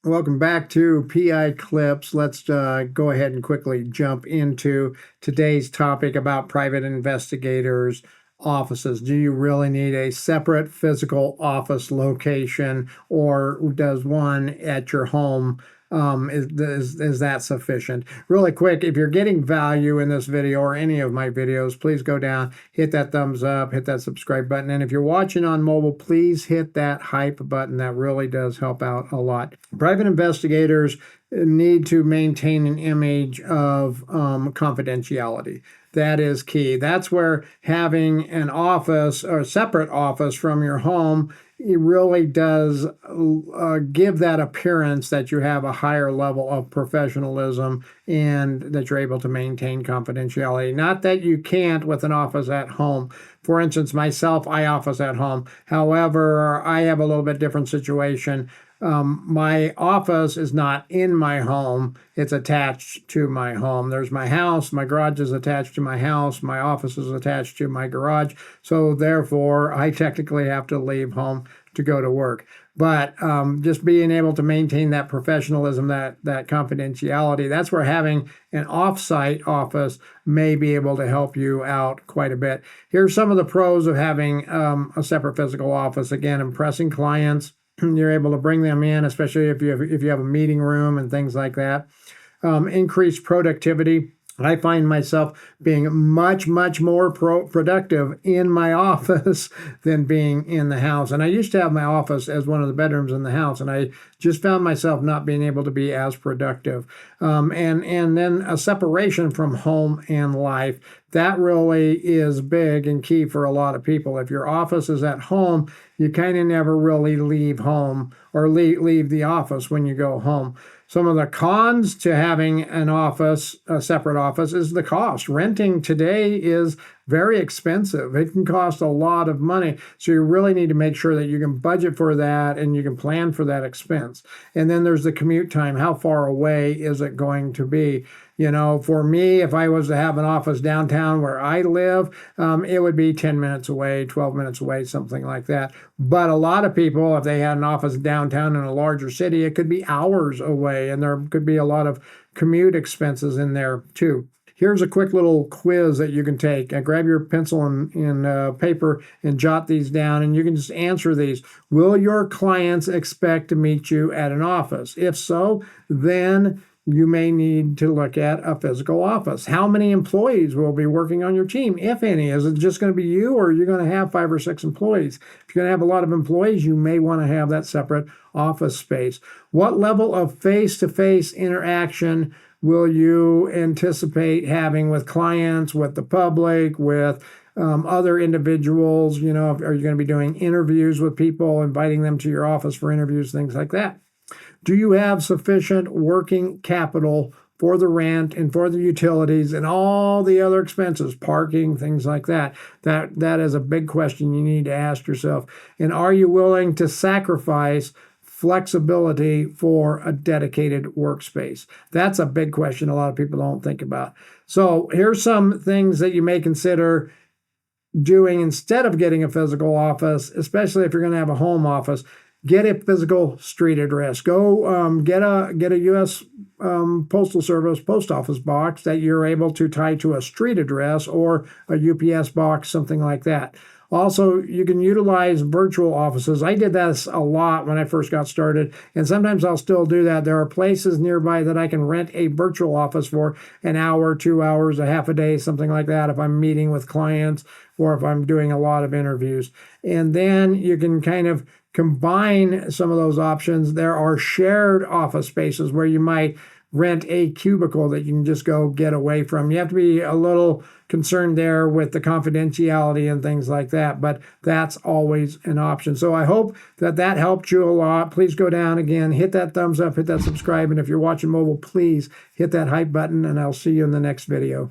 Welcome back to PI Clips. Let's go ahead and quickly jump into today's topic about private investigators' offices. Do you really need a separate physical office location, or does one at your home is that sufficient? Really quick, if you're getting value in this video or any of my videos, please go down, hit that thumbs up, hit that subscribe button. And if you're watching on mobile, please hit that hype button. That really does help out a lot. Private investigators need to maintain an image of confidentiality. That is key. That's where having an office or a separate office from your home, it really does give that appearance that you have a higher level of professionalism and that you're able to maintain confidentiality. Not that you can't with an office at home. For instance, myself, I office at home. However, I have a little bit different situation. My office is not in my home. It's attached to my home. There's my house. My garage is attached to my house. My office is attached to my garage. So therefore, I technically have to leave home to go to work. But just being able to maintain that professionalism, that confidentiality, that's where having an off-site office may be able to help you out quite a bit. Here's some of the pros of having a separate physical office. Again, impressing clients. You're able to bring them in, especially if you have a meeting room and things like that. Increased productivity. I find myself being much more productive in my office than being in the house. And I used to have my office as one of the bedrooms in the house, and I just found myself not being able to be as productive. And then a separation from home and life. That really is big and key for a lot of people. If your office is at home, you kind of never really leave home or leave the office when you go home. Some of the cons to having an office, a separate office, is the cost. Renting today is very expensive. It can cost a lot of money. So you really need to make sure that you can budget for that and you can plan for that expense. And then there's the commute time. How far away is it going to be? You know, for me, if I was to have an office downtown where I live, it would be 10 minutes away, 12 minutes away, something like that. But a lot of people, if they had an office downtown in a larger city, it could be hours away, and there could be a lot of commute expenses in there too. Here's a quick little quiz that you can take. Grab your pencil and paper and jot these down, and you can just answer these. Will your clients expect to meet you at an office? If so, then you may need to look at a physical office. How many employees will be working on your team, if any? Is it just going to be you, or are you going to have 5 or 6 employees? If you're going to have a lot of employees, you may want to have that separate office space. What level of face-to-face interaction will you anticipate having with clients, with the public, with other individuals? You know, are you going to be doing interviews with people, inviting them to your office for interviews, things like that? Do you have sufficient working capital for the rent and for the utilities and all the other expenses, parking, things like that? That is a big question you need to ask yourself. And are you willing to sacrifice flexibility for a dedicated workspace? That's a big question a lot of people don't think about. So here's some things that you may consider doing instead of getting a physical office, especially if you're going to have a home office. Get a physical street address. Go get a U.S. Postal Service post office box that you're able to tie to a street address, or a UPS box, something like that. Also, you can utilize virtual offices. I did that a lot when I first got started, and sometimes I'll still do that. There are places nearby that I can rent a virtual office for an hour, 2 hours, a half a day, something like that, if I'm meeting with clients or if I'm doing a lot of interviews. And then you can kind of combine some of those options. There are shared office spaces where you might rent a cubicle that you can just go get away from. You have to be a little concerned there with the confidentiality and things like that, but that's always an option. So I hope that helped you a lot. Please go down again, hit that thumbs up, hit that subscribe, and if you're watching mobile, please hit that hype button, and I'll see you in the next video.